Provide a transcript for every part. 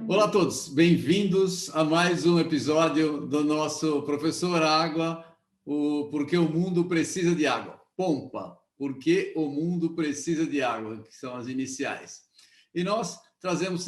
Olá a todos, bem-vindos a mais um episódio do nosso Professor Água, o Por que o Mundo Precisa de Água. Pompa, Por que o Mundo Precisa de Água, que são as iniciais. E nós trazemos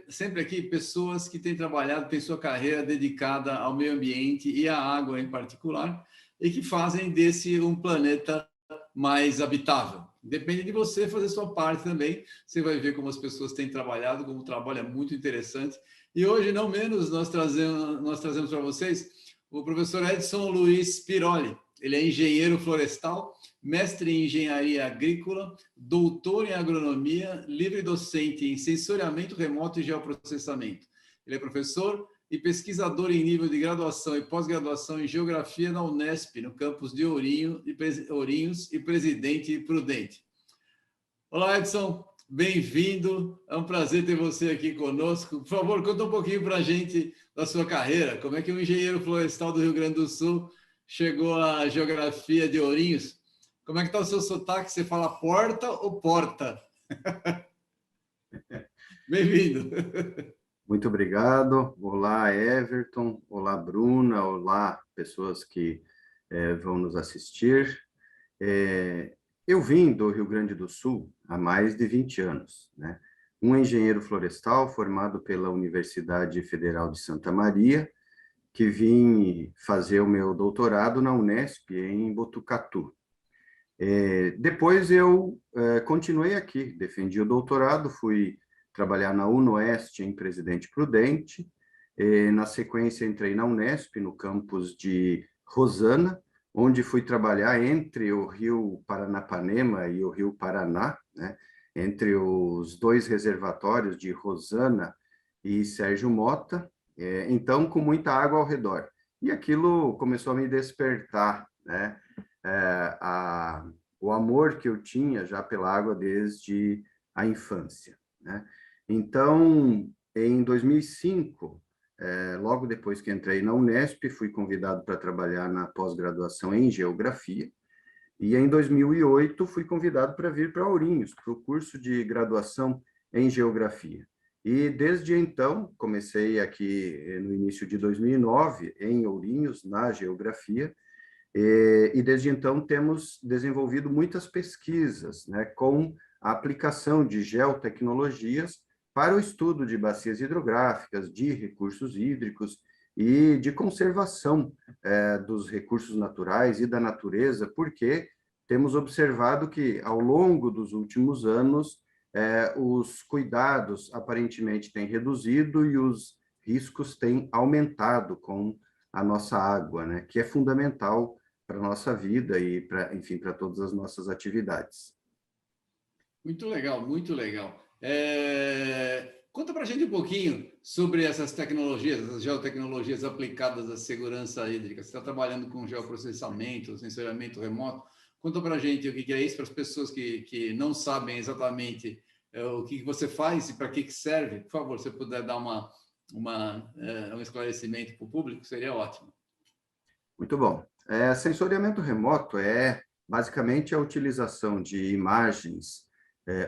sempre aqui pessoas que têm trabalhado, têm sua carreira dedicada ao meio ambiente e à água em particular, e que fazem desse um planeta mais habitável. Depende de você fazer sua parte também. Você vai ver como as pessoas têm trabalhado, como o trabalho é muito interessante. E hoje, não menos, nós trazemos para vocês o professor Edson Luiz Piroli. Ele é engenheiro florestal, mestre em engenharia agrícola, doutor em agronomia, livre docente em sensoriamento remoto e geoprocessamento. Ele é professor e pesquisador em nível de graduação e pós-graduação em Geografia na Unesp, no campus de Ourinhos e Presidente Prudente. Olá, Edson, bem-vindo, é um prazer ter você aqui conosco. Por favor, conta um pouquinho para a gente da sua carreira, como é que um engenheiro florestal do Rio Grande do Sul chegou à Geografia de Ourinhos? Como é que está o seu sotaque? Você fala porta ou porta? Bem-vindo. Muito obrigado. Olá, Everton. Olá, Bruna. Olá, pessoas que vão nos assistir. Eu vim do Rio Grande do Sul há mais de 20 anos, né? Um engenheiro florestal formado pela Universidade Federal de Santa Maria, que vim fazer o meu doutorado na Unesp, em Botucatu. Depois eu continuei aqui, defendi o doutorado, fui trabalhar na UnoEst em Presidente Prudente, na sequência entrei na Unesp, no campus de Rosana, onde fui trabalhar entre o rio Paranapanema e o rio Paraná, né, entre os dois reservatórios de Rosana e Sérgio Mota, então com muita água ao redor. E aquilo começou a me despertar, né, o amor que eu tinha já pela água desde a infância, né? Então, em 2005, logo depois que entrei na Unesp, fui convidado para trabalhar na pós-graduação em Geografia, e em 2008 fui convidado para vir para Ourinhos, para o curso de graduação em Geografia. E desde então, comecei aqui no início de 2009, em Ourinhos, na Geografia, e desde então temos desenvolvido muitas pesquisas, né, com a aplicação de geotecnologias para o estudo de bacias hidrográficas, de recursos hídricos e de conservação dos recursos naturais e da natureza, porque temos observado que, ao longo dos últimos anos, os cuidados aparentemente têm reduzido e os riscos têm aumentado com a nossa água, né, que é fundamental para a nossa vida e, enfim, para todas as nossas atividades. Muito legal, muito legal. Conta para a gente um pouquinho sobre essas tecnologias, essas geotecnologias aplicadas à segurança hídrica. Você está trabalhando com geoprocessamento, sensoriamento remoto. Conta para a gente o que é isso, para as pessoas que não sabem exatamente o que você faz e para que serve. Por favor, se puder dar um esclarecimento para o público, seria ótimo. Muito bom. Sensoriamento remoto é basicamente a utilização de imagens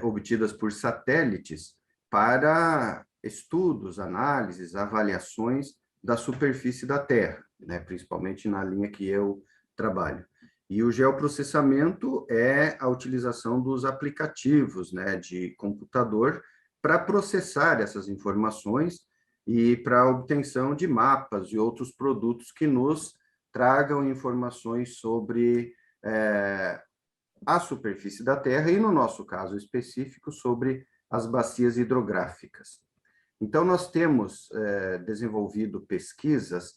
obtidas por satélites para estudos, análises, avaliações da superfície da Terra, né, principalmente na linha que eu trabalho. E o geoprocessamento é a utilização dos aplicativos, né, de computador para processar essas informações e para a obtenção de mapas e outros produtos que nos tragam informações sobre a superfície da Terra e, no nosso caso específico, sobre as bacias hidrográficas. Então, nós temos desenvolvido pesquisas,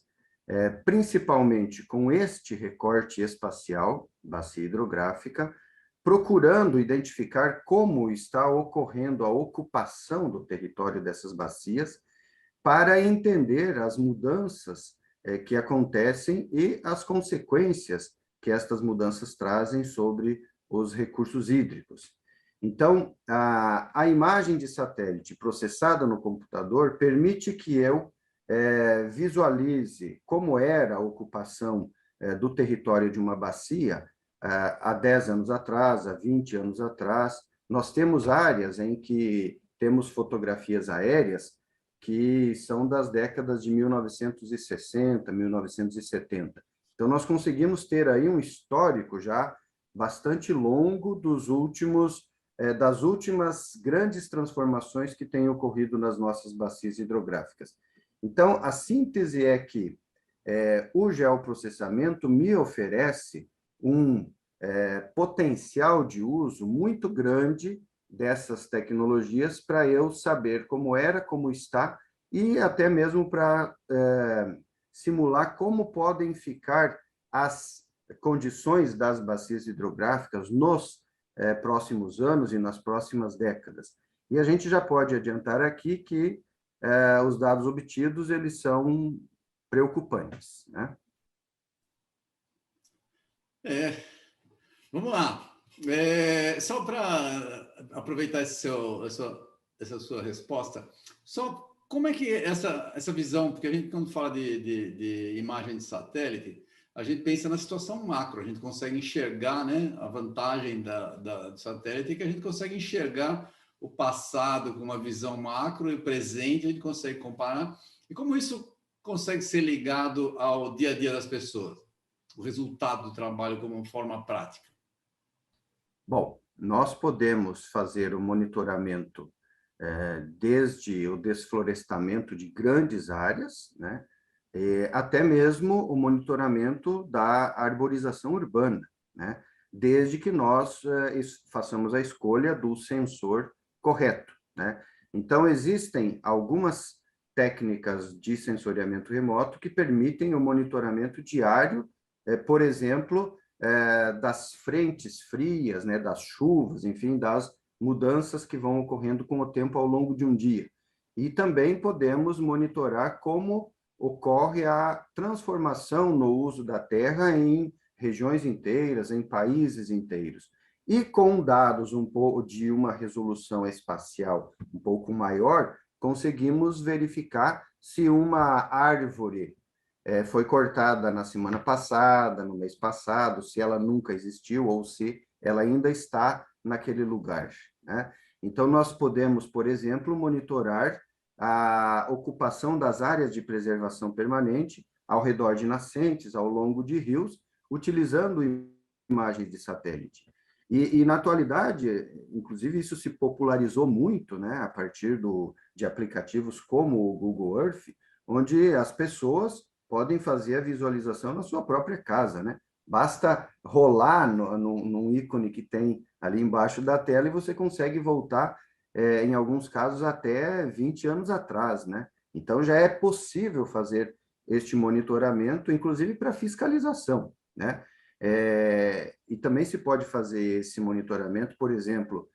principalmente com este recorte espacial, bacia hidrográfica, procurando identificar como está ocorrendo a ocupação do território dessas bacias, para entender as mudanças que acontecem e as consequências que estas mudanças trazem sobre os recursos hídricos. Então, a imagem de satélite processada no computador permite que eu visualize como era a ocupação do território de uma bacia há 10 anos atrás, há 20 anos atrás. Nós temos áreas em que temos fotografias aéreas que são das décadas de 1960, 1970. Então, nós conseguimos ter aí um histórico já bastante longo das últimas grandes transformações que têm ocorrido nas nossas bacias hidrográficas. Então, a síntese é que o geoprocessamento me oferece um potencial de uso muito grande dessas tecnologias para eu saber como era, como está, e até mesmo para simular como podem ficar as condições das bacias hidrográficas nos próximos anos e nas próximas décadas. E a gente já pode adiantar aqui que os dados obtidos eles são preocupantes, né? Vamos lá. Só para aproveitar essa sua resposta, só como é que essa visão, porque a gente, quando fala de imagem de satélite, a gente pensa na situação macro, a gente consegue enxergar, né, a vantagem do satélite é que a gente consegue enxergar o passado com uma visão macro e o presente, a gente consegue comparar. E como isso consegue ser ligado ao dia a dia das pessoas? O resultado do trabalho como forma prática? Bom, nós podemos fazer o monitoramento desde o desflorestamento de grandes áreas, né, até mesmo o monitoramento da arborização urbana, né, desde que nós façamos a escolha do sensor correto, né. Então, existem algumas técnicas de sensoriamento remoto que permitem o monitoramento diário, por exemplo, das frentes frias, né, das chuvas, enfim, das mudanças que vão ocorrendo com o tempo ao longo de um dia. E também podemos monitorar como ocorre a transformação no uso da terra em regiões inteiras, em países inteiros. E com dados um pouco de uma resolução espacial um pouco maior, conseguimos verificar se uma árvore foi cortada na semana passada, no mês passado, se ela nunca existiu ou se ela ainda está naquele lugar, né? Então, nós podemos, por exemplo, monitorar a ocupação das áreas de preservação permanente ao redor de nascentes, ao longo de rios, utilizando imagens de satélite. E na atualidade, inclusive, isso se popularizou muito, né, a partir de aplicativos como o Google Earth, onde as pessoas podem fazer a visualização na sua própria casa, né? Basta rolar num ícone que tem ali embaixo da tela e você consegue voltar, em alguns casos, até 20 anos atrás, né? Então, já é possível fazer este monitoramento, inclusive para fiscalização, né? E também se pode fazer esse monitoramento, por exemplo,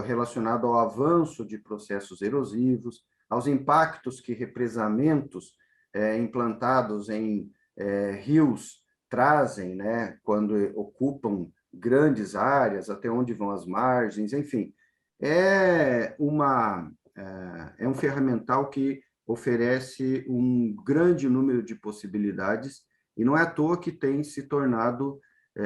relacionado ao avanço de processos erosivos, aos impactos que represamentos implantados em rios trazem, né, quando ocupam grandes áreas, até onde vão as margens, enfim. É um ferramental que oferece um grande número de possibilidades e não é à toa que tem se tornado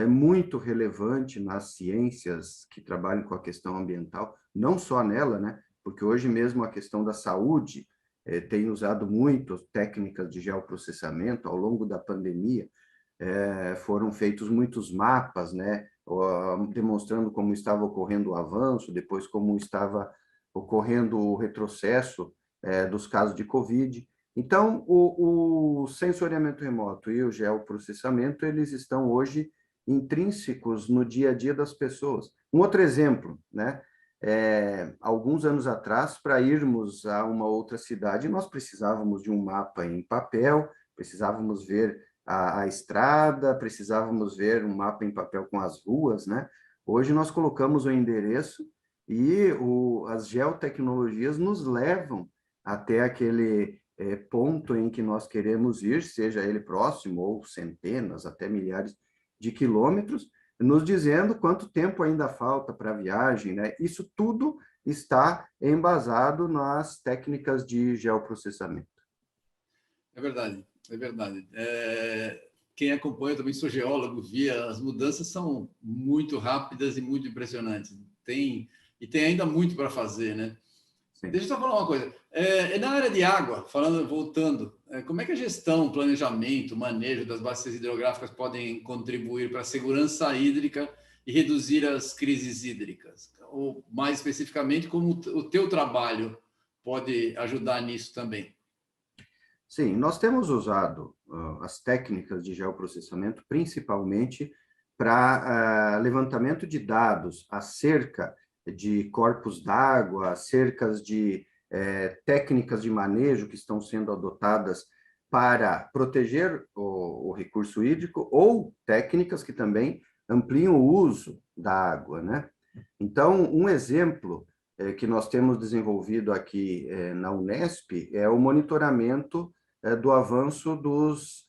muito relevante nas ciências que trabalham com a questão ambiental, não só nela, né, porque hoje mesmo a questão da saúde tem usado muito técnicas de geoprocessamento. Ao longo da pandemia, foram feitos muitos mapas, né, demonstrando como estava ocorrendo o avanço, depois como estava ocorrendo o retrocesso dos casos de Covid. Então, o sensoriamento remoto e o geoprocessamento, eles estão hoje intrínsecos no dia a dia das pessoas. Um outro exemplo, né? Alguns anos atrás, para irmos a uma outra cidade, nós precisávamos de um mapa em papel, precisávamos ver a estrada, precisávamos ver um mapa em papel com as ruas, né? Hoje nós colocamos o endereço e as geotecnologias nos levam até aquele ponto em que nós queremos ir, seja ele próximo ou centenas, até milhares de quilômetros, nos dizendo quanto tempo ainda falta para a viagem, né? Isso tudo está embasado nas técnicas de geoprocessamento. É verdade, é verdade. quem acompanha, eu também sou geólogo, via, as mudanças são muito rápidas e muito impressionantes. E tem ainda muito para fazer, né? Sim. Deixa eu só falar uma coisa. Na área de água, voltando, como é que a gestão, planejamento, manejo das bacias hidrográficas podem contribuir para a segurança hídrica e reduzir as crises hídricas? Ou, mais especificamente, como o teu trabalho pode ajudar nisso também? Sim, nós temos usado as técnicas de geoprocessamento principalmente para levantamento de dados acerca de corpos d'água, acerca de técnicas de manejo que estão sendo adotadas para proteger o recurso hídrico ou técnicas que também ampliam o uso da água, né? Então, um exemplo que nós temos desenvolvido aqui na Unesp é o monitoramento do avanço dos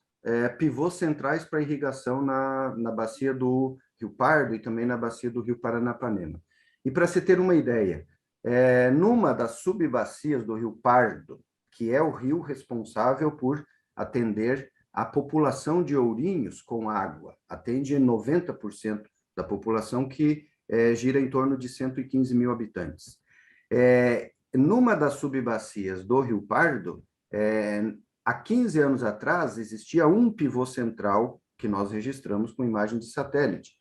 pivôs centrais para irrigação na bacia do Rio Pardo e também na bacia do Rio Paranapanema. E para se ter uma ideia, numa das subbacias do Rio Pardo, que é o rio responsável por atender a população de Ourinhos com água, atende 90% da população que gira em torno de 115 mil habitantes. Numa das subbacias do Rio Pardo, há 15 anos atrás, existia um pivô central que nós registramos com imagem de satélite.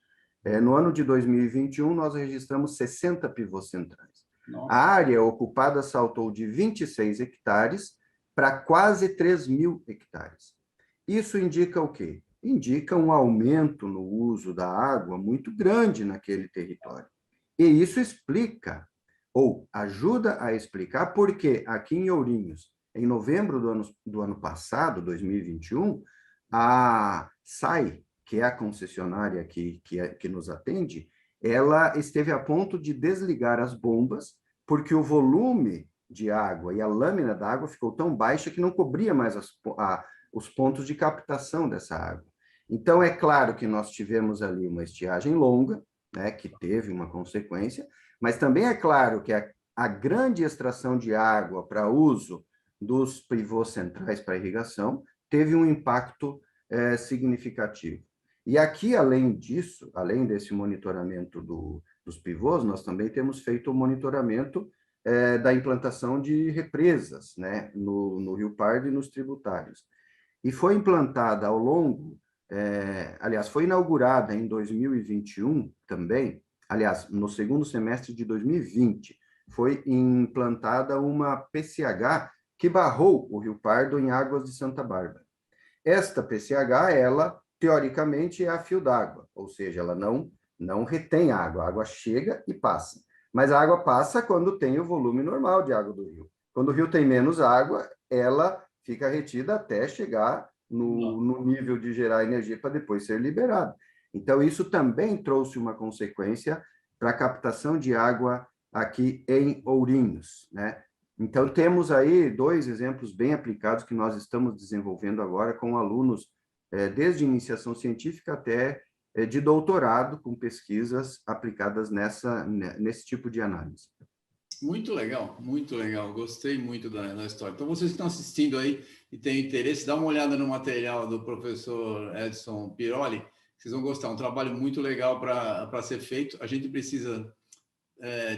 No ano de 2021, nós registramos 60 pivôs centrais. Nossa. A área ocupada saltou de 26 hectares para quase 3.000 hectares. Isso indica o quê? Indica um aumento no uso da água muito grande naquele território. E isso explica, ou ajuda a explicar, porque aqui em Ourinhos, em novembro do ano passado, 2021, a SAI, que é a concessionária que nos atende, ela esteve a ponto de desligar as bombas, porque o volume de água e a lâmina da água ficou tão baixa que não cobria mais os pontos de captação dessa água. Então, é claro que nós tivemos ali uma estiagem longa, né, que teve uma consequência, mas também é claro que a grande extração de água para uso dos pivôs centrais para irrigação teve um impacto significativo. E aqui, além disso, além desse monitoramento dos pivôs, nós também temos feito o monitoramento da implantação de represas, né, no Rio Pardo e nos tributários. E foi implantada ao longo, aliás, foi inaugurada em 2021 também, aliás, no segundo semestre de 2020, foi implantada uma PCH que barrou o Rio Pardo em águas de Santa Bárbara. Esta PCH, ela, teoricamente, é a fio d'água, ou seja, ela não retém água, a água chega e passa. Mas a água passa quando tem o volume normal de água do rio. Quando o rio tem menos água, ela fica retida até chegar no nível de gerar energia para depois ser liberada. Então, isso também trouxe uma consequência para a captação de água aqui em Ourinhos, né? Então, temos aí 2 exemplos bem aplicados que nós estamos desenvolvendo agora com alunos, desde iniciação científica até de doutorado, com pesquisas aplicadas nesse tipo de análise. Muito legal. Gostei muito da história. Então, vocês que estão assistindo aí e têm interesse, dá uma olhada no material do professor Edson Piroli, vocês vão gostar. Um trabalho muito legal para ser feito. A gente precisa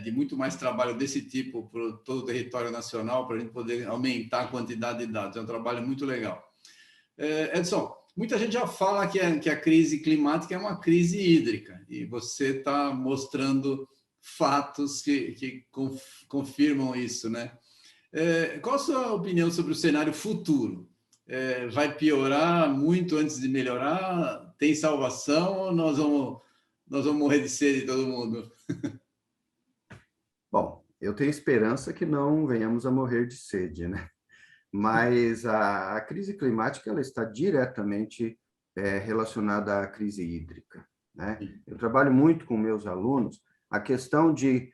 de muito mais trabalho desse tipo para todo o território nacional, para a gente poder aumentar a quantidade de dados. É um trabalho muito legal. Edson, muita gente já fala que a crise climática é uma crise hídrica, e você está mostrando fatos que confirmam isso, né? Qual a sua opinião sobre o cenário futuro? Vai piorar muito antes de melhorar? Tem salvação ou nós vamos morrer de sede todo mundo? Bom, eu tenho esperança que não venhamos a morrer de sede, né? Mas a crise climática ela está diretamente relacionada à crise hídrica, né? Eu trabalho muito com meus alunos a questão de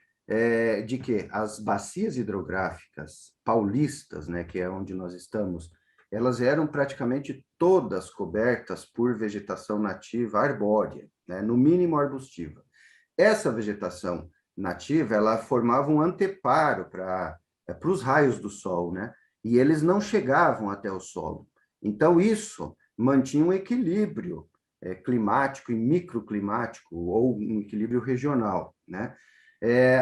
que as bacias hidrográficas paulistas, né, que é onde nós estamos, elas eram praticamente todas cobertas por vegetação nativa arbórea, né, no mínimo arbustiva. Essa vegetação nativa, ela formava um anteparo para os raios do sol, né? E eles não chegavam até o solo. Então, isso mantinha um equilíbrio climático e microclimático, ou um equilíbrio regional, né?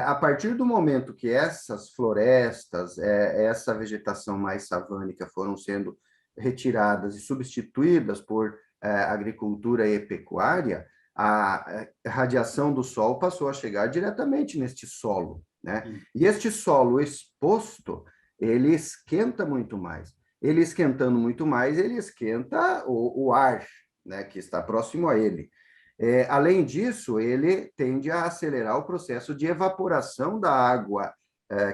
A partir do momento que essas florestas, essa vegetação mais savânica foram sendo retiradas e substituídas por agricultura e pecuária, a radiação do sol passou a chegar diretamente neste solo, né? E este solo exposto, ele esquenta muito mais. Ele esquentando muito mais, ele esquenta o ar, né, que está próximo a ele. Além disso, ele tende a acelerar o processo de evaporação da água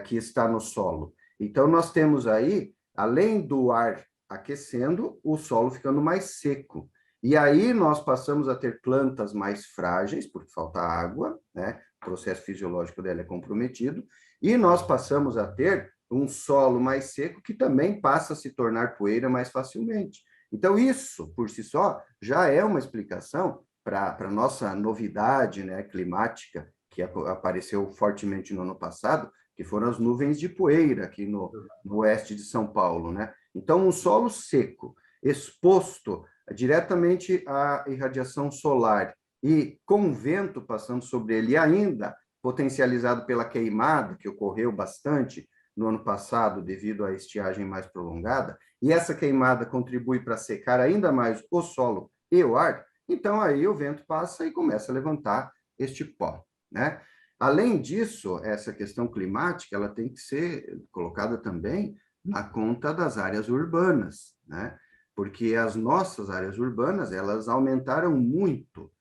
que está no solo. Então, nós temos aí, além do ar aquecendo, o solo ficando mais seco. E aí nós passamos a ter plantas mais frágeis, porque falta água, né? O processo fisiológico dela é comprometido, e nós passamos a ter um solo mais seco que também passa a se tornar poeira mais facilmente. Então, isso, por si só, já é uma explicação para a nossa novidade, né, climática, que apareceu fortemente no ano passado, que foram as nuvens de poeira aqui no oeste de São Paulo, né? Então, um solo seco, exposto diretamente à irradiação solar e com vento passando sobre ele, e ainda potencializado pela queimada, que ocorreu bastante no ano passado devido à estiagem mais prolongada, e essa queimada contribui para secar ainda mais o solo e o ar, então aí o vento passa e começa a levantar este pó, né? Além disso, essa questão climática, ela tem que ser colocada também na conta das áreas urbanas, né? Porque as nossas áreas urbanas, elas aumentaram muito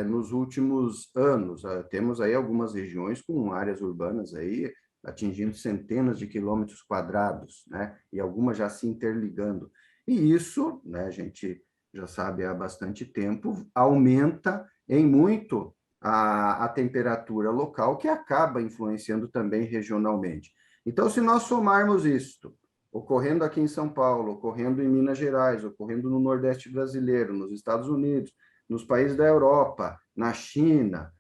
nos últimos anos. Temos aí algumas regiões com áreas urbanas aí atingindo centenas de quilômetros quadrados, né? E algumas já se interligando. E isso, né, a gente já sabe há bastante tempo, aumenta em muito a temperatura local, que acaba influenciando também regionalmente. Então, se nós somarmos isto, ocorrendo aqui em São Paulo, ocorrendo em Minas Gerais, ocorrendo no Nordeste brasileiro, nos Estados Unidos, nos países da Europa, na China,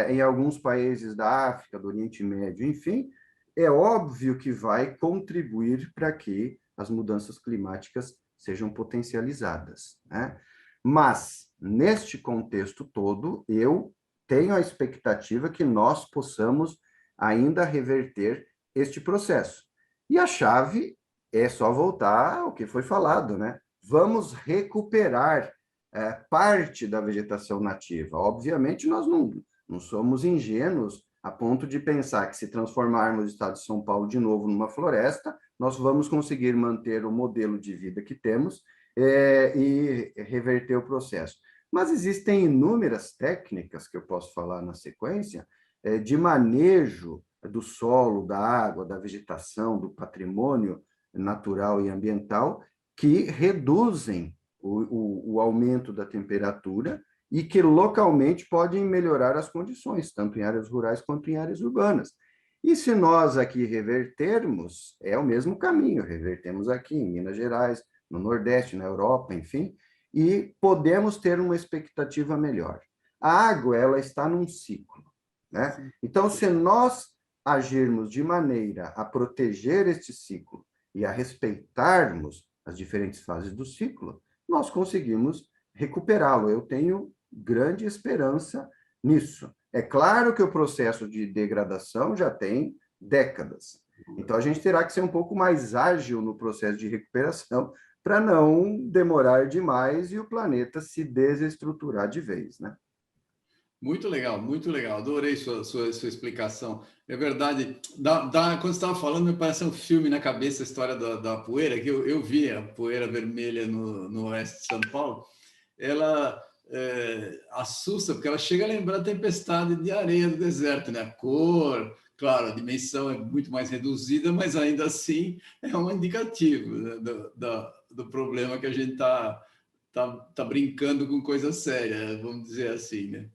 em alguns países da África, do Oriente Médio, enfim, é óbvio que vai contribuir para que as mudanças climáticas sejam potencializadas, né? Mas, neste contexto todo, eu tenho a expectativa que nós possamos ainda reverter este processo. E a chave é só voltar ao que foi falado, né? Vamos recuperar parte da vegetação nativa. Obviamente, nós não somos ingênuos a ponto de pensar que se transformarmos o estado de São Paulo de novo numa floresta, nós vamos conseguir manter o modelo de vida que temos e reverter o processo. Mas existem inúmeras técnicas que eu posso falar na sequência de manejo do solo, da água, da vegetação, do patrimônio natural e ambiental que reduzem o aumento da temperatura e que localmente podem melhorar as condições, tanto em áreas rurais quanto em áreas urbanas. E se nós aqui revertermos, é o mesmo caminho, revertemos aqui em Minas Gerais, no Nordeste, na Europa, enfim, e podemos ter uma expectativa melhor. A água, ela está num ciclo, né? Então, se nós agirmos de maneira a proteger este ciclo e a respeitarmos as diferentes fases do ciclo, nós conseguimos recuperá-lo. Eu tenho grande esperança nisso. É claro que o processo de degradação já tem décadas. Então, a gente terá que ser um pouco mais ágil no processo de recuperação para não demorar demais e o planeta se desestruturar de vez, né? Muito legal, muito legal. Adorei sua explicação. É verdade. Quando você estava falando, me parece um filme na cabeça a história da poeira, que eu vi a poeira vermelha no oeste de São Paulo. Ela assusta, porque ela chega a lembrar a tempestade de areia do deserto, né? A cor, claro, a dimensão é muito mais reduzida, mas ainda assim é um indicativo, né, do problema que a gente tá brincando com coisa séria, vamos dizer assim, né?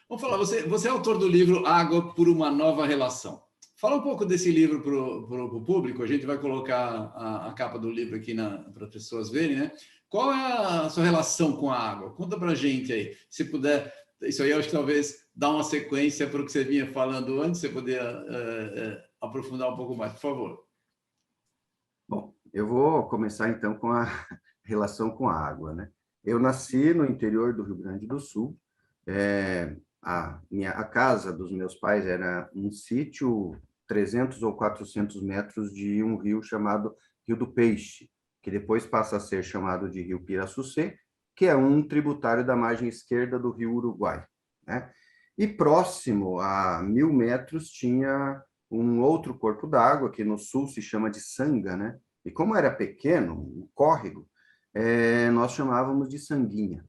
Vamos falar, você é autor do livro Água por uma Nova Relação. Fala um pouco desse livro para o público, a gente vai colocar a capa do livro aqui para as pessoas verem, né? Qual é a sua relação com a água? Conta para a gente aí, se puder. Isso aí eu acho que talvez dá uma sequência para o que você vinha falando antes, você poder aprofundar um pouco mais, por favor. Bom, eu vou começar então com a relação com a água, né? Eu nasci no interior do Rio Grande do Sul. A casa dos meus pais era um sítio 300 ou 400 metros de um rio chamado Rio do Peixe, que depois passa a ser chamado de Rio Pirassucê, que é um tributário da margem esquerda do Rio Uruguai, né? E próximo a 1.000 metros tinha um outro corpo d'água, que no sul se chama de Sanga, né? E como era pequeno, um córrego, nós chamávamos de Sanguinha.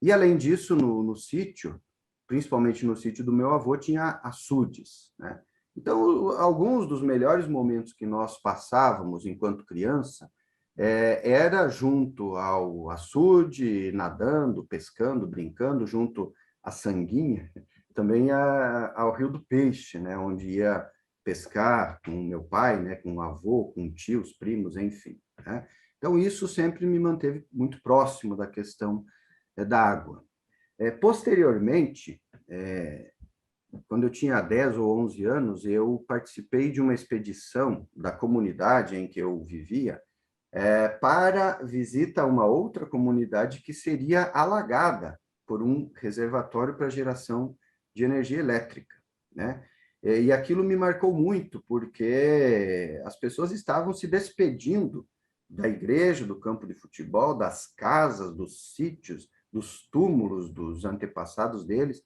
E, além disso, no sítio, principalmente no sítio do meu avô, tinha açudes, né? Então, alguns dos melhores momentos que nós passávamos enquanto criança era junto ao açude, nadando, pescando, brincando, junto à Sanguinha, também ao Rio do Peixe, né? Onde ia pescar com meu pai, né? Com o avô, com tios, primos, enfim, né? Então, isso sempre me manteve muito próximo da questão da água. Posteriormente, quando eu tinha 10 ou 11 anos, eu participei de uma expedição da comunidade em que eu vivia para visita a uma outra comunidade que seria alagada por um reservatório para geração de energia elétrica, né? E aquilo me marcou muito, porque as pessoas estavam se despedindo da igreja, do campo de futebol, das casas, dos sítios, dos túmulos dos antepassados deles,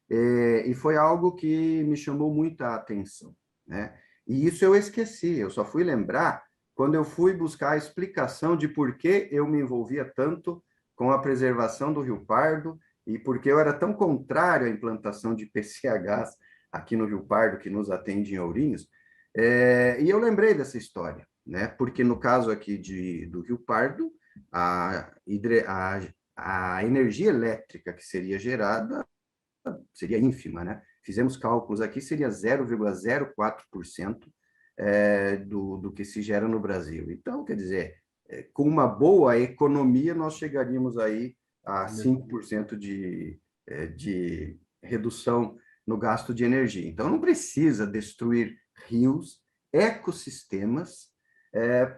e foi algo que me chamou muita atenção, né? E isso eu esqueci, eu só fui lembrar quando eu fui buscar a explicação de por que eu me envolvia tanto com a preservação do Rio Pardo e por que eu era tão contrário à implantação de PCHs aqui no Rio Pardo, que nos atende em Ourinhos. E eu lembrei dessa história, né? Porque no caso aqui do Rio Pardo, a energia elétrica que seria gerada seria ínfima, né? Fizemos cálculos aqui, seria 0,04% do que se gera no Brasil. Então, quer dizer, com uma boa economia, nós chegaríamos aí a 5% de redução no gasto de energia. Então, não precisa destruir rios, ecossistemas,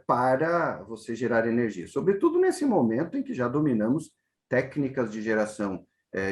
para você gerar energia. Sobretudo nesse momento em que já dominamos técnicas de geração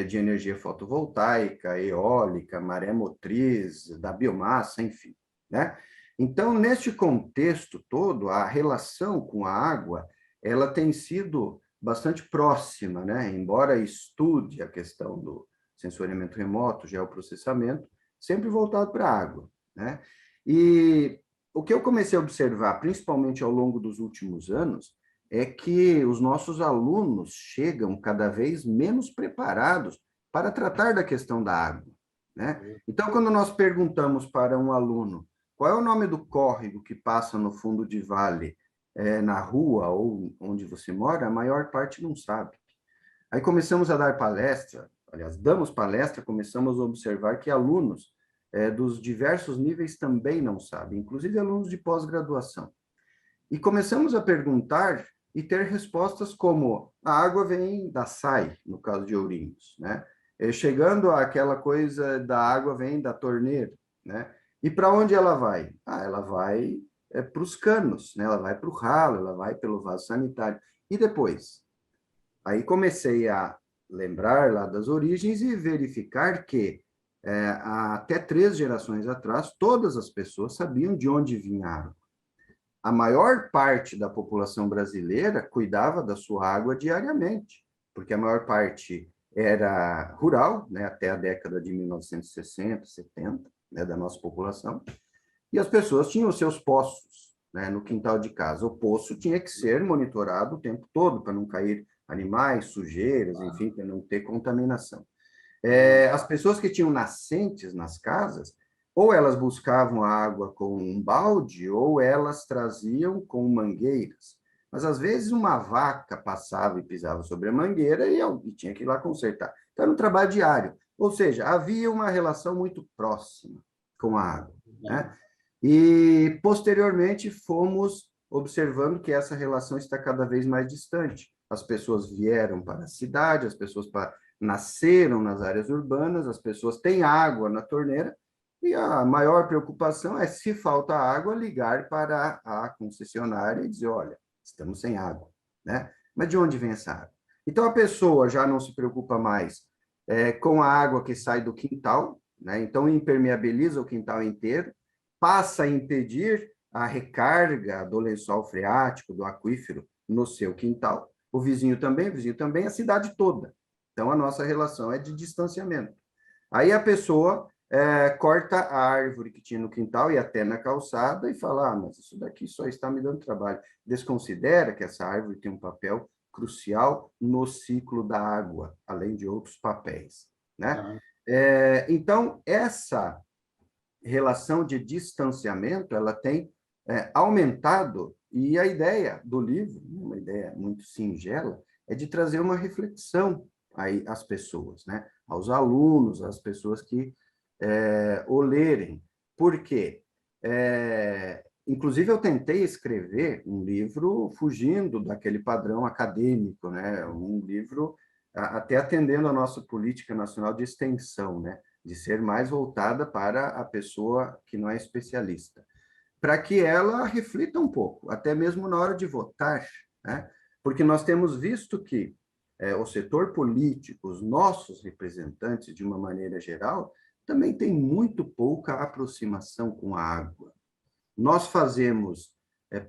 de energia fotovoltaica, eólica, maré motriz, da biomassa, enfim, né? Então, neste contexto todo, a relação com a água, ela tem sido bastante próxima, né? Embora estude a questão do sensoriamento remoto, geoprocessamento, sempre voltado para a água, né? E o que eu comecei a observar, principalmente ao longo dos últimos anos, é que os nossos alunos chegam cada vez menos preparados para tratar da questão da água, né? Então, quando nós perguntamos para um aluno qual é o nome do córrego que passa no fundo de vale, na rua ou onde você mora, a maior parte não sabe. Aí começamos a dar palestra, aliás, damos palestra, começamos a observar que alunos dos diversos níveis também não sabem, inclusive alunos de pós-graduação. E começamos a perguntar e ter respostas como a água vem da SAI, no caso de Ourinhos, né? Chegando àquela coisa da água vem da torneira, né? E para onde ela vai? Ela vai para os canos, né? Ela vai para o ralo, ela vai pelo vaso sanitário. E depois? Aí comecei a lembrar lá das origens e verificar que até 3 gerações atrás, todas as pessoas sabiam de onde vinha a água. A maior parte da população brasileira cuidava da sua água diariamente, porque a maior parte era rural, né, até a década de 1960, 70, né, da nossa população, e as pessoas tinham os seus poços, né, no quintal de casa. O poço tinha que ser monitorado o tempo todo, para não cair animais, sujeiras, enfim, para não ter contaminação. As pessoas que tinham nascentes nas casas, ou elas buscavam a água com um balde, ou elas traziam com mangueiras. Mas, às vezes, uma vaca passava e pisava sobre a mangueira e tinha que ir lá consertar. Então, era um trabalho diário. Ou seja, havia uma relação muito próxima com a água, né? E, posteriormente, fomos observando que essa relação está cada vez mais distante. As pessoas vieram para a cidade, as pessoas nasceram nas áreas urbanas, as pessoas têm água na torneira, e a maior preocupação é, se falta água, ligar para a concessionária e dizer, olha, estamos sem água, né? Mas de onde vem essa água? Então, a pessoa já não se preocupa mais com a água que sai do quintal, né? Então, impermeabiliza o quintal inteiro, passa a impedir a recarga do lençol freático, do aquífero, no seu quintal. O vizinho também, a cidade toda. Então, a nossa relação é de distanciamento. Aí a pessoa corta a árvore que tinha no quintal e até na calçada e fala, mas isso daqui só está me dando trabalho. Desconsidera que essa árvore tem um papel crucial no ciclo da água, além de outros papéis, né? Tá. Então, essa relação de distanciamento, ela tem aumentado, e a ideia do livro, uma ideia muito singela, é de trazer uma reflexão aí às pessoas, né? Aos alunos, às pessoas que o lerem. Por quê? Inclusive, eu tentei escrever um livro fugindo daquele padrão acadêmico, né? Um livro até atendendo a nossa política nacional de extensão, né? De ser mais voltada para a pessoa que não é especialista, para que ela reflita um pouco, até mesmo na hora de votar, né? Porque nós temos visto que o setor político, os nossos representantes, de uma maneira geral, também tem muito pouca aproximação com a água. Nós fazemos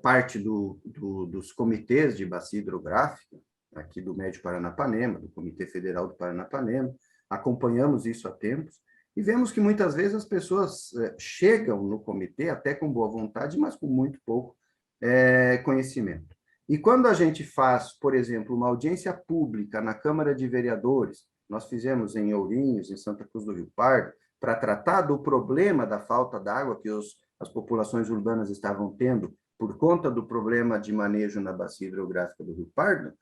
parte dos comitês de bacia hidrográfica, aqui do Médio Paranapanema, do Comitê Federal do Paranapanema, acompanhamos isso há tempos, e vemos que muitas vezes as pessoas chegam no comitê até com boa vontade, mas com muito pouco conhecimento. E quando a gente faz, por exemplo, uma audiência pública na Câmara de Vereadores, nós fizemos em Ourinhos, em Santa Cruz do Rio Pardo, para tratar do problema da falta d'água que as populações urbanas estavam tendo por conta do problema de manejo na bacia hidrográfica do Rio Pardo,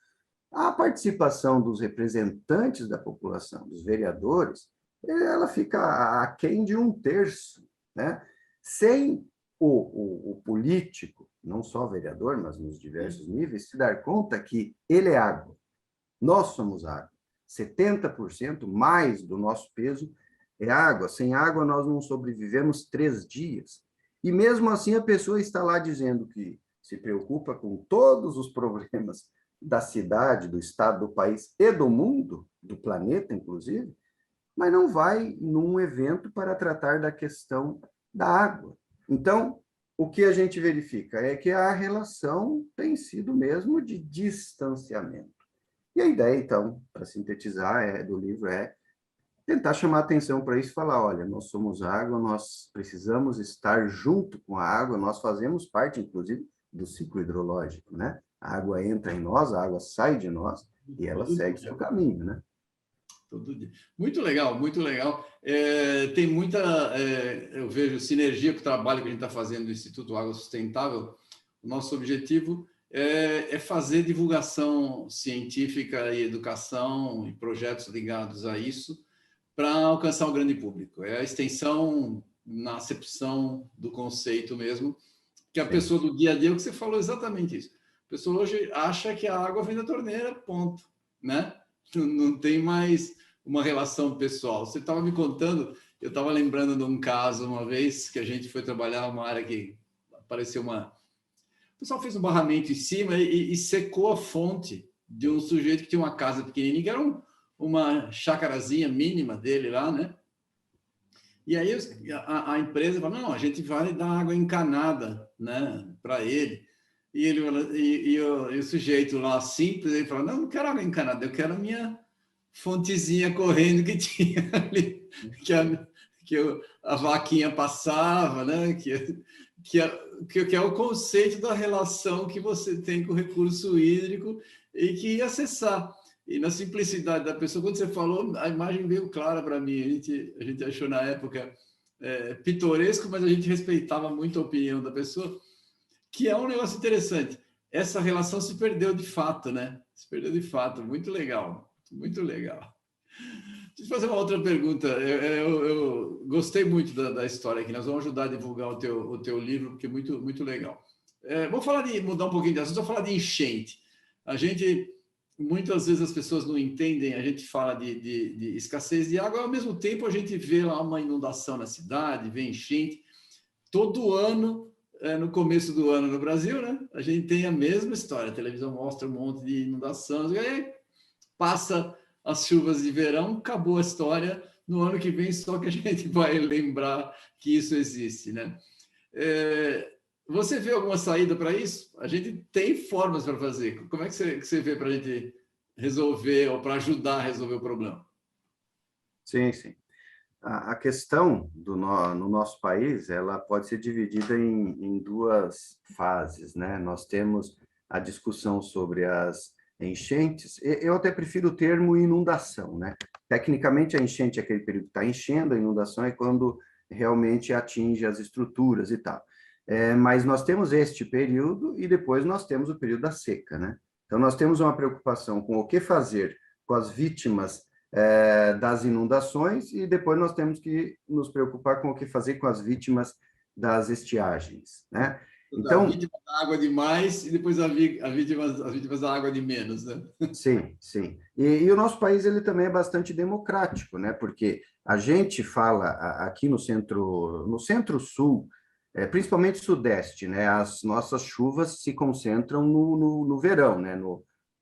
a participação dos representantes da população, dos vereadores, ela fica aquém de um terço, né? Sem o político, não só vereador, mas nos diversos níveis, se dar conta que ele é água. Nós somos água. 70% mais do nosso peso é água. Sem água, nós não sobrevivemos 3 dias. E mesmo assim, a pessoa está lá dizendo que se preocupa com todos os problemas da cidade, do estado, do país e do mundo, do planeta, inclusive, mas não vai num evento para tratar da questão da água. Então, o que a gente verifica é que a relação tem sido mesmo de distanciamento. E a ideia, então, para sintetizar do livro, é tentar chamar atenção para isso e falar, olha, nós somos água, nós precisamos estar junto com a água, nós fazemos parte, inclusive, do ciclo hidrológico, né? A água entra em nós, a água sai de nós e ela segue seu caminho, né? Todo dia. Muito legal, muito legal. Tem muita, eu vejo, sinergia com o trabalho que a gente está fazendo no Instituto Água Sustentável. O nosso objetivo é fazer divulgação científica e educação e projetos ligados a isso para alcançar o grande público. É a extensão na acepção do conceito mesmo, que a pessoa do dia a dia, o que você falou exatamente isso. A pessoa hoje acha que a água vem da torneira, ponto, né? Não tem mais uma relação pessoal. Você estava me contando, eu estava lembrando de um caso uma vez que a gente foi trabalhar uma área que apareceu uma... O pessoal fez um barramento em cima e secou a fonte de um sujeito que tinha uma casa pequenininha, que era uma chacarazinha mínima dele lá, né? E aí a empresa falou, não, a gente vai dar água encanada, né, para ele. E o sujeito lá simples, ele falou, não quero água encanada, eu quero a minha fontezinha correndo que tinha ali, que a vaquinha passava, né? Que é o conceito da relação que você tem com o recurso hídrico e que ia acessar. E na simplicidade da pessoa, quando você falou, a imagem veio clara para mim. A gente achou na época pitoresco, mas a gente respeitava muito a opinião da pessoa, que é um negócio interessante. Essa relação se perdeu de fato, né? Se perdeu de fato. Muito legal, muito legal. Deixa eu fazer uma outra pergunta. Eu gostei muito da história aqui. Nós vamos ajudar a divulgar o teu livro, porque é muito, muito legal. Vou mudar um pouquinho de assunto, vou falar de enchente. A gente, muitas vezes as pessoas não entendem, a gente fala de escassez de água, ao mesmo tempo a gente vê lá uma inundação na cidade, vê enchente. Todo ano no começo do ano no Brasil, né? A gente tem a mesma história. A televisão mostra um monte de inundações, e aí passa as chuvas de verão, acabou a história. No ano que vem, só que a gente vai lembrar que isso existe, né? Você vê alguma saída para isso? A gente tem formas para fazer. Como é que você vê para a gente resolver ou para ajudar a resolver o problema? Sim, sim. A questão no nosso país, ela pode ser dividida em duas fases, né? Nós temos a discussão sobre as enchentes. Eu até prefiro o termo inundação, né? Tecnicamente, a enchente é aquele período que está enchendo, a inundação é quando realmente atinge as estruturas e tal. Mas nós temos este período e depois nós temos o período da seca, né? Então, nós temos uma preocupação com o que fazer com as vítimas das inundações e depois nós temos que nos preocupar com o que fazer com as vítimas das estiagens, né? A Então, vítima da água de mais e depois as vítimas da água de menos, né? sim, sim. E o nosso país ele também é bastante democrático, né? Porque a gente fala aqui no centro-sul, principalmente sudeste, né? As nossas chuvas se concentram no verão, né?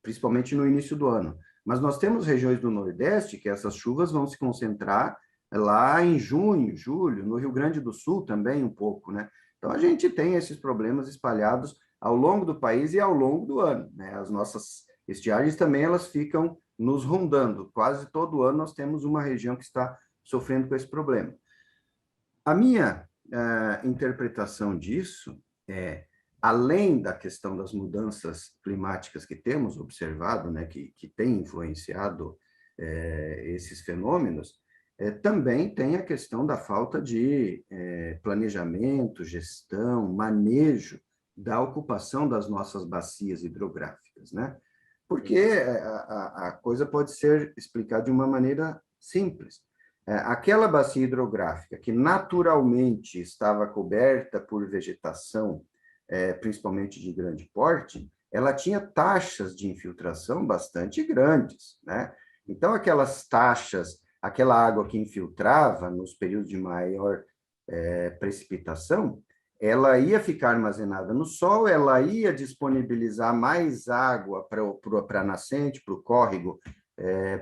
Principalmente no início do ano. Mas nós temos regiões do Nordeste que essas chuvas vão se concentrar lá em junho, julho, no Rio Grande do Sul também um pouco, né? Então a gente tem esses problemas espalhados ao longo do país e ao longo do ano, né? As nossas estiagens também elas ficam nos rondando. Quase todo ano nós temos uma região que está sofrendo com esse problema. A minha interpretação disso é, além da questão das mudanças climáticas que temos observado, né, que tem influenciado esses fenômenos, também tem a questão da falta de planejamento, gestão, manejo da ocupação das nossas bacias hidrográficas, né? Porque a coisa pode ser explicada de uma maneira simples. Aquela bacia hidrográfica que naturalmente estava coberta por vegetação, principalmente de grande porte, ela tinha taxas de infiltração bastante grandes, né? Então, aquelas taxas, aquela água que infiltrava nos períodos de maior precipitação, ela ia ficar armazenada no sol, ela ia disponibilizar mais água para a nascente, para o córrego,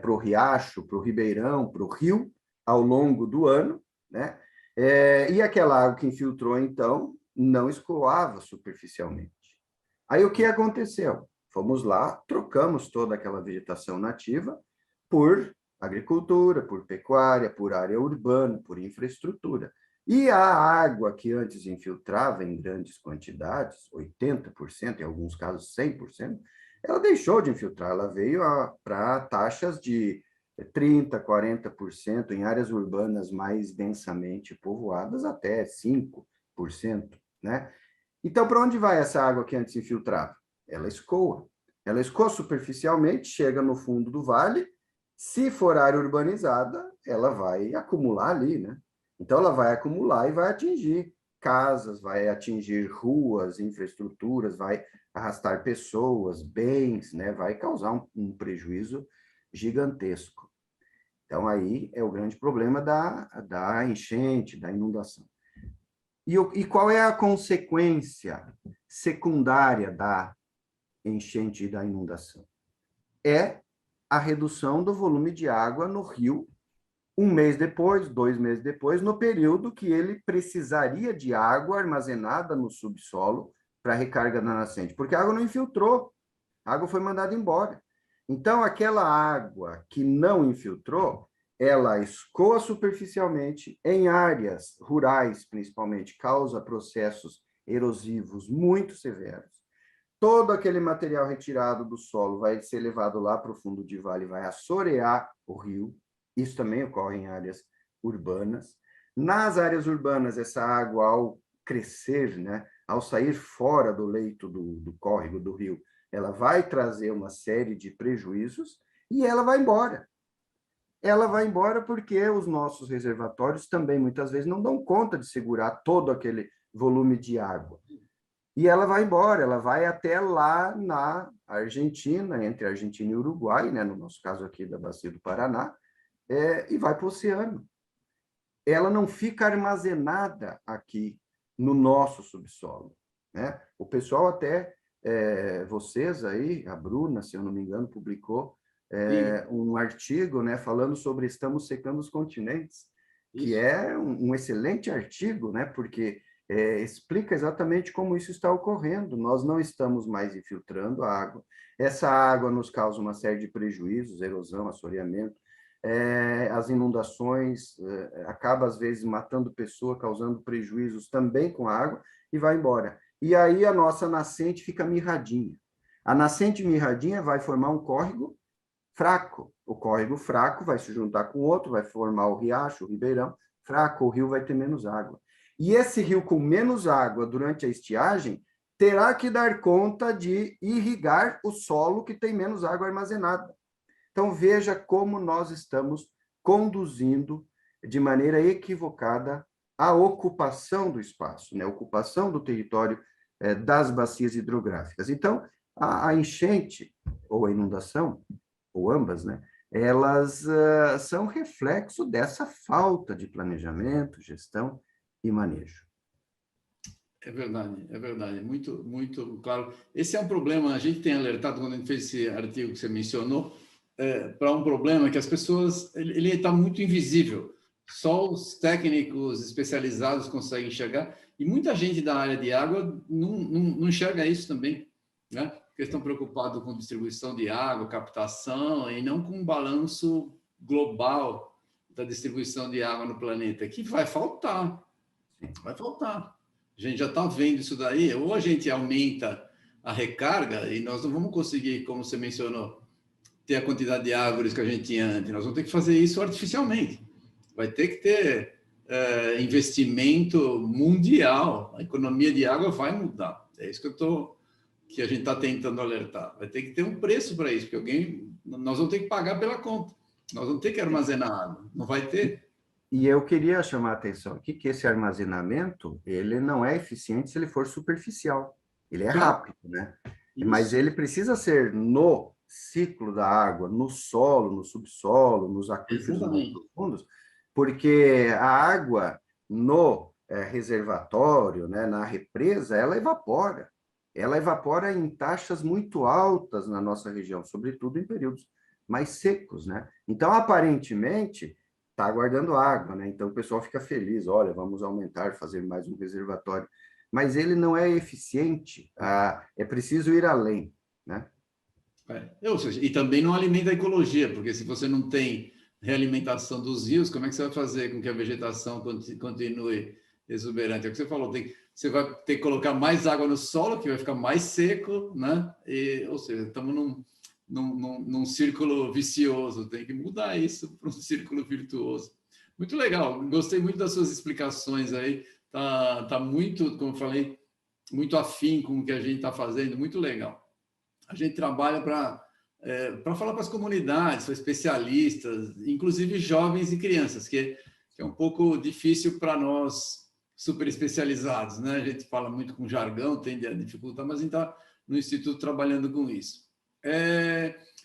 para o riacho, para o ribeirão, para o rio, ao longo do ano, né? E aquela água que infiltrou, então, não escoava superficialmente. Aí o que aconteceu? Fomos lá, trocamos toda aquela vegetação nativa por agricultura, por pecuária, por área urbana, por infraestrutura. E a água que antes infiltrava em grandes quantidades, 80%, em alguns casos 100%, ela deixou de infiltrar, ela veio para taxas de 30%, 40%, em áreas urbanas mais densamente povoadas, até 5%, né? Então, para onde vai essa água que antes infiltrava? Ela escoa. Ela escoa superficialmente, chega no fundo do vale. Se for área urbanizada, ela vai acumular ali, né? Então, ela vai acumular e vai atingir casas, vai atingir ruas, infraestruturas, vai arrastar pessoas, bens, né? Vai causar um prejuízo gigantesco. Então, aí é o grande problema da enchente, da inundação. E qual é a consequência secundária da enchente e da inundação? É a redução do volume de água no rio um mês depois, 2 meses depois, no período que ele precisaria de água armazenada no subsolo para recarga da nascente, porque a água não infiltrou, a água foi mandada embora. Então, aquela água que não infiltrou, ela escoa superficialmente em áreas rurais, principalmente, causa processos erosivos muito severos. Todo aquele material retirado do solo vai ser levado lá para o fundo de vale, vai assorear o rio. Isso também ocorre em áreas urbanas. Nas áreas urbanas, essa água, ao crescer, né, ao sair fora do leito do córrego, do rio, ela vai trazer uma série de prejuízos e ela vai embora. Ela vai embora porque os nossos reservatórios também, muitas vezes, não dão conta de segurar todo aquele volume de água. E ela vai embora, ela vai até lá na Argentina, entre Argentina e Uruguai, né, no nosso caso aqui da Bacia do Paraná, e vai para o oceano. Ela não fica armazenada aqui no nosso subsolo, né? O pessoal até, vocês aí, a Bruna, se eu não me engano, publicou Sim, um artigo, né, falando sobre estamos secando os continentes, que isso. é um excelente artigo, né, porque explica exatamente como isso está ocorrendo. Nós não estamos mais infiltrando a água. Essa água nos causa uma série de prejuízos, erosão, assoreamento, as inundações, acaba às vezes matando pessoa, causando prejuízos também com a água e vai embora. E aí a nossa nascente fica mirradinha. A nascente mirradinha vai formar um córrego fraco. O córrego fraco vai se juntar com outro, vai formar o riacho, o ribeirão. Fraco, o rio vai ter menos água. E esse rio com menos água durante a estiagem terá que dar conta de irrigar o solo que tem menos água armazenada. Então, veja como nós estamos conduzindo de maneira equivocada a ocupação do espaço, né? A ocupação do território das bacias hidrográficas. Então, a enchente, ou a inundação, ou ambas, né? Elas são reflexo dessa falta de planejamento, gestão e manejo. É verdade, muito, muito claro. Esse é um problema, a gente tem alertado, quando a gente fez esse artigo que você mencionou, para um problema que as pessoas, ele está muito invisível. Só os técnicos especializados conseguem enxergar, e muita gente da área de água não enxerga isso também, né? Porque estão preocupados com distribuição de água, captação, e não com um balanço global da distribuição de água no planeta, que vai faltar, vai faltar. A gente já está vendo isso daí, ou a gente aumenta a recarga, e nós não vamos conseguir, como você mencionou, ter a quantidade de árvores que a gente tinha antes. Nós vamos ter que fazer isso artificialmente. Vai ter que ter investimento mundial. A economia de água vai mudar. É isso que a gente está tentando alertar. Vai ter que ter um preço para isso, porque nós vamos ter que pagar pela conta. Nós vamos ter que armazenar água. Não vai ter? E eu queria chamar a atenção aqui que esse armazenamento, ele não é eficiente se ele for superficial. Ele é Claro. rápido, né? Mas Isso. ele precisa ser no ciclo da água, no solo, no subsolo, nos aquíferos mais Exatamente. profundos, porque a água no reservatório, né, na represa, ela evapora. Ela evapora em taxas muito altas na nossa região, sobretudo em períodos mais secos, né? Então, aparentemente, está guardando água, né? Então o pessoal fica feliz, olha, vamos aumentar, fazer mais um reservatório. Mas ele não é eficiente, é preciso ir além, né? Ou seja, e também não alimenta a ecologia, porque se você não tem realimentação dos rios, como é que você vai fazer com que a vegetação continue exuberante? É o que você falou, você vai ter que colocar mais água no solo, que vai ficar mais seco, né? Ou seja, estamos num círculo vicioso, tem que mudar isso para um círculo virtuoso. Muito legal, gostei muito das suas explicações aí, tá muito, como eu falei, muito afim com o que a gente está fazendo, muito legal. A gente trabalha para falar para as comunidades, para especialistas, inclusive jovens e crianças, que é um pouco difícil para nós super especializados, né? A gente fala muito com jargão, tende a dificultar, mas a gente está no Instituto trabalhando com isso.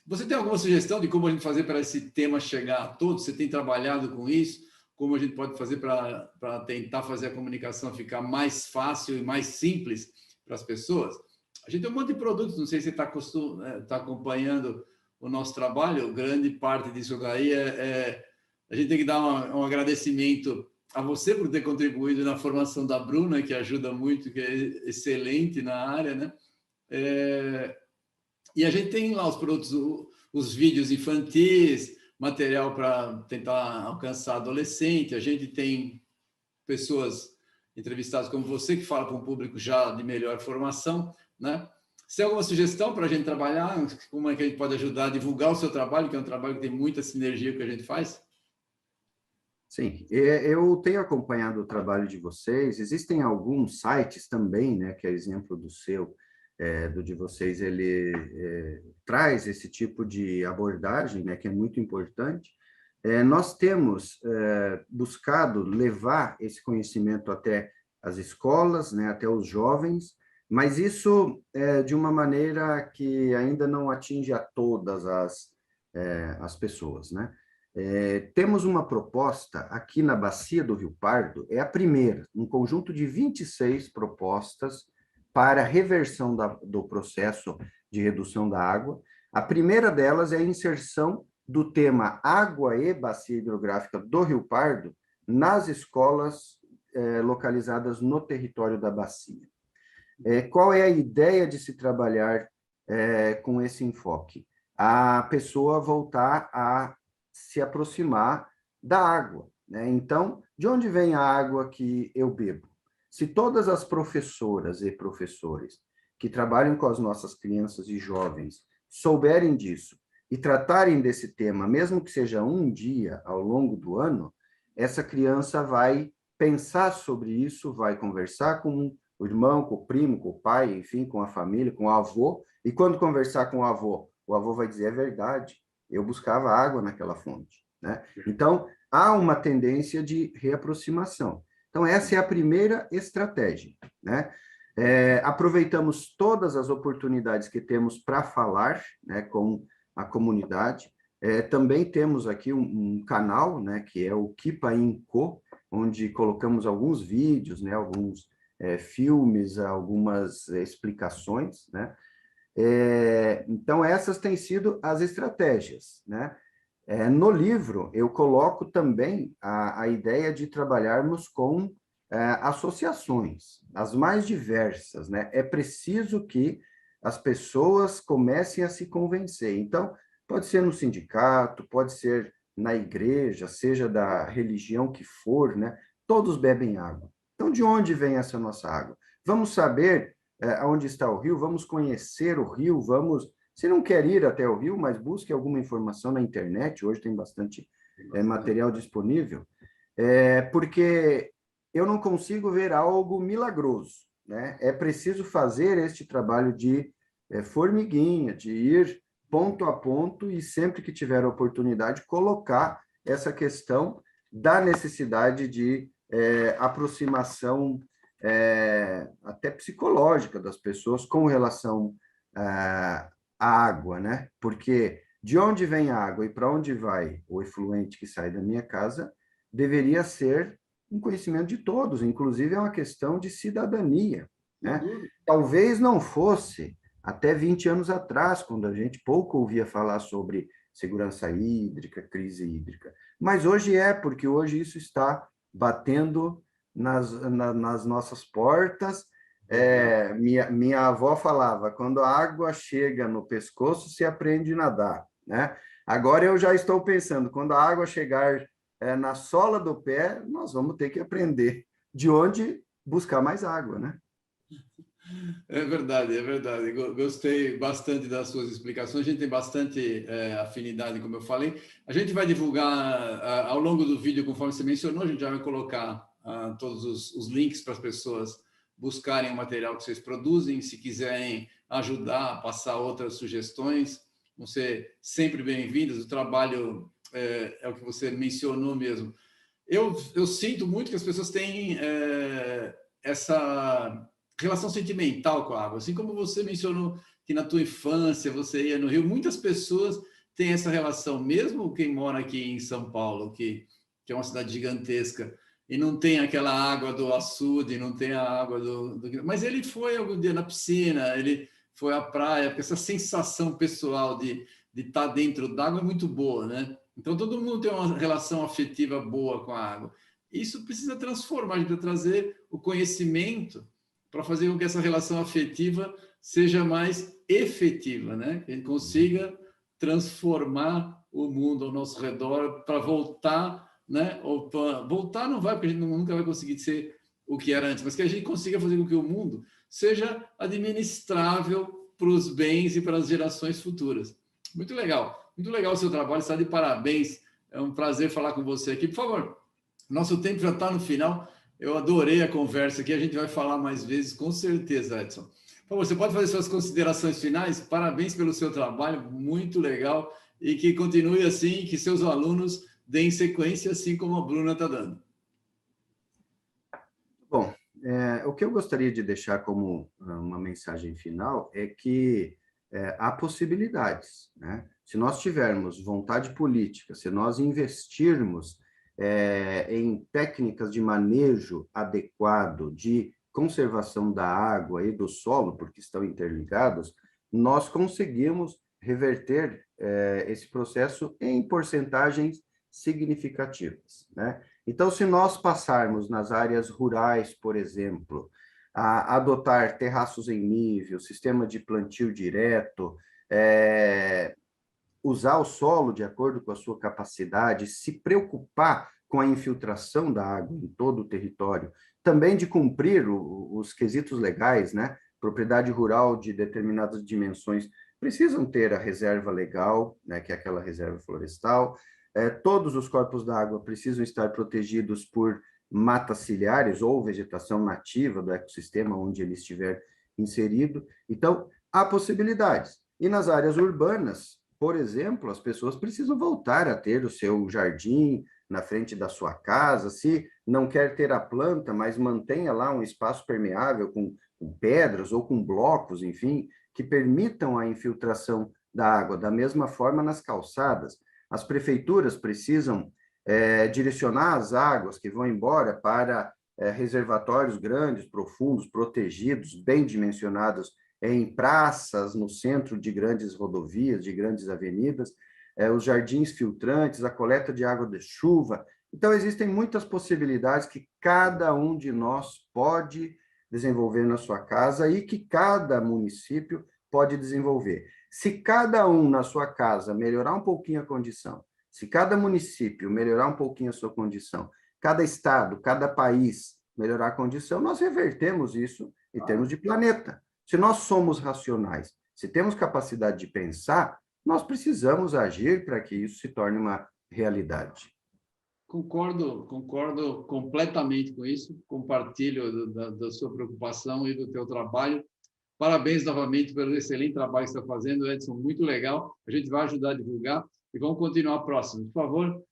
Você tem alguma sugestão de como a gente fazer para esse tema chegar a todos? Você tem trabalhado com isso? Como a gente pode fazer para tentar fazer a comunicação ficar mais fácil e mais simples para as pessoas? A gente tem um monte de produtos, não sei se você está acompanhando o nosso trabalho, grande parte disso daí a gente tem que dar um agradecimento a você por ter contribuído na formação da Bruna, que ajuda muito, que é excelente na área, né? E a gente tem lá os produtos, os vídeos infantis, material para tentar alcançar adolescente, a gente tem pessoas entrevistadas como você, que fala para um público já de melhor formação, né? Se tem alguma sugestão para a gente trabalhar, como é que a gente pode ajudar a divulgar o seu trabalho, que é um trabalho que tem muita sinergia com o que a gente faz? Sim, eu tenho acompanhado o trabalho de vocês. Existem alguns sites também, né, que é exemplo do seu, do de vocês, ele traz esse tipo de abordagem, né, que é muito importante. Nós temos buscado levar esse conhecimento até as escolas, né, até os jovens, mas isso de uma maneira que ainda não atinge a todas as pessoas, né? Temos uma proposta aqui na Bacia do Rio Pardo, é a primeira, um conjunto de 26 propostas para reversão do processo de redução da água. A primeira delas é a inserção do tema água e bacia hidrográfica do Rio Pardo nas escolas localizadas no território da bacia. Qual é a ideia de se trabalhar com esse enfoque? A pessoa voltar a se aproximar da água, né? Então, de onde vem a água que eu bebo? Se todas as professoras e professores que trabalham com as nossas crianças e jovens souberem disso e tratarem desse tema, mesmo que seja um dia ao longo do ano, essa criança vai pensar sobre isso, vai conversar com o irmão, com o primo, com o pai, enfim, com a família, com o avô, e quando conversar com o avô vai dizer, é verdade, eu buscava água naquela fonte, né? Então, há uma tendência de reaproximação. Então, essa é a primeira estratégia, né? Aproveitamos todas as oportunidades que temos para falar, né, com a comunidade. Também temos aqui um canal, né, que é o Kipa Inco, onde colocamos alguns vídeos, né, alguns filmes, algumas explicações, né? Então, essas têm sido as estratégias, né? No livro, eu coloco também a ideia de trabalharmos com associações, as mais diversas, né? É preciso que as pessoas comecem a se convencer. Então, pode ser no sindicato, pode ser na igreja, seja da religião que for, né? Todos bebem água. Então, de onde vem essa nossa água? Vamos saber onde está o rio, vamos conhecer o rio, vamos... Se não quer ir até o rio, mas busque alguma informação na internet, hoje tem bastante material disponível, porque eu não consigo ver algo milagroso, né? É preciso fazer este trabalho de formiguinha, de ir ponto a ponto e sempre que tiver oportunidade, colocar essa questão da necessidade de aproximação até psicológica das pessoas com relação à água, né? Porque de onde vem a água e para onde vai o efluente que sai da minha casa deveria ser um conhecimento de todos, inclusive é uma questão de cidadania, né? Talvez não fosse até 20 anos atrás, quando a gente pouco ouvia falar sobre segurança hídrica, crise hídrica, mas hoje porque hoje isso está batendo nas nossas portas. Minha avó falava, quando a água chega no pescoço, se aprende a nadar, né? Agora eu já estou pensando, quando a água chegar na sola do pé, nós vamos ter que aprender de onde buscar mais água, né? É verdade, é verdade. Gostei bastante das suas explicações. A gente tem bastante afinidade, como eu falei. A gente vai divulgar ao longo do vídeo, conforme você mencionou, a gente já vai colocar todos os links para as pessoas buscarem o material que vocês produzem. Se quiserem ajudar a passar outras sugestões, vão ser sempre bem-vindas. O trabalho é o que você mencionou mesmo. Eu sinto muito que as pessoas têm essa relação sentimental com a água. Assim como você mencionou que na tua infância você ia no Rio, muitas pessoas têm essa relação, mesmo quem mora aqui em São Paulo, que é uma cidade gigantesca, e não tem aquela água do açude, não tem a água Mas ele foi algum dia na piscina, ele foi à praia, porque essa sensação pessoal de estar dentro d'água é muito boa, né? Então, todo mundo tem uma relação afetiva boa com a água. Isso precisa transformar, a gente precisa trazer o conhecimento para fazer com que essa relação afetiva seja mais efetiva, né? Que a gente consiga transformar o mundo ao nosso redor para voltar, né? Ou voltar não vai, porque a gente nunca vai conseguir ser o que era antes, mas que a gente consiga fazer com que o mundo seja administrável para os bens e para as gerações futuras. Muito legal o seu trabalho, está de parabéns. É um prazer falar com você aqui. Por favor, nosso tempo já está no final. Eu adorei a conversa aqui. A gente vai falar mais vezes, com certeza, Edson. Por favor, você pode fazer suas considerações finais? Parabéns pelo seu trabalho, muito legal. E que continue assim, que seus alunos deem sequência, assim como a Bruna está dando. Bom, o que eu gostaria de deixar como uma mensagem final é que há possibilidades, né? Se nós tivermos vontade política, se nós investirmos em técnicas de manejo adequado, de conservação da água e do solo, porque estão interligados, nós conseguimos reverter esse processo em porcentagens significativas, né? Então, se nós passarmos nas áreas rurais, por exemplo, a adotar terraços em nível, sistema de plantio direto, usar o solo de acordo com a sua capacidade, se preocupar com a infiltração da água em todo o território, também de cumprir os quesitos legais, né? Propriedade rural de determinadas dimensões precisam ter a reserva legal, né? Que é aquela reserva florestal. Todos os corpos d'água precisam estar protegidos por matas ciliares ou vegetação nativa do ecossistema onde ele estiver inserido. Então, há possibilidades. E nas áreas urbanas, por exemplo, as pessoas precisam voltar a ter o seu jardim na frente da sua casa. Se não quer ter a planta, mas mantenha lá um espaço permeável com pedras ou com blocos, enfim, que permitam a infiltração da água. Da mesma forma nas calçadas. As prefeituras precisam direcionar as águas que vão embora para reservatórios grandes, profundos, protegidos, bem dimensionados em praças, no centro de grandes rodovias, de grandes avenidas, os jardins filtrantes, a coleta de água de chuva. Então, existem muitas possibilidades que cada um de nós pode desenvolver na sua casa e que cada município pode desenvolver. Se cada um na sua casa melhorar um pouquinho a condição, se cada município melhorar um pouquinho a sua condição, cada estado, cada país melhorar a condição, nós revertemos isso em termos de planeta. Se nós somos racionais, se temos capacidade de pensar, nós precisamos agir para que isso se torne uma realidade. Concordo completamente com isso, compartilho da sua preocupação e do teu trabalho. Parabéns novamente pelo excelente trabalho que você está fazendo, Edson, muito legal. A gente vai ajudar a divulgar e vamos continuar próximo. Por favor,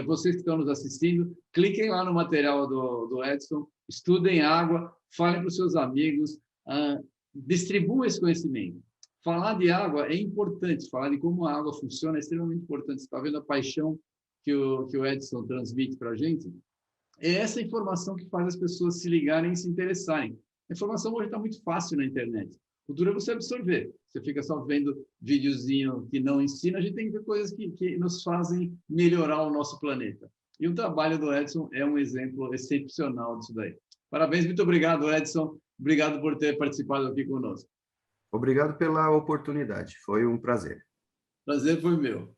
vocês que estão nos assistindo, cliquem lá no material do Edson, estudem água, falem para os seus amigos, distribuam esse conhecimento. Falar de água é importante, falar de como a água funciona é extremamente importante. Você está vendo a paixão que o Edson transmite para a gente? É essa informação que faz as pessoas se ligarem e se interessarem. A informação hoje está muito fácil na internet. O duro é você absorver. Você fica só vendo videozinho que não ensina, a gente tem que ver coisas que nos fazem melhorar o nosso planeta. E o trabalho do Edson é um exemplo excepcional disso daí. Parabéns, muito obrigado, Edson. Obrigado por ter participado aqui conosco. Obrigado pela oportunidade, foi um prazer. Prazer foi meu.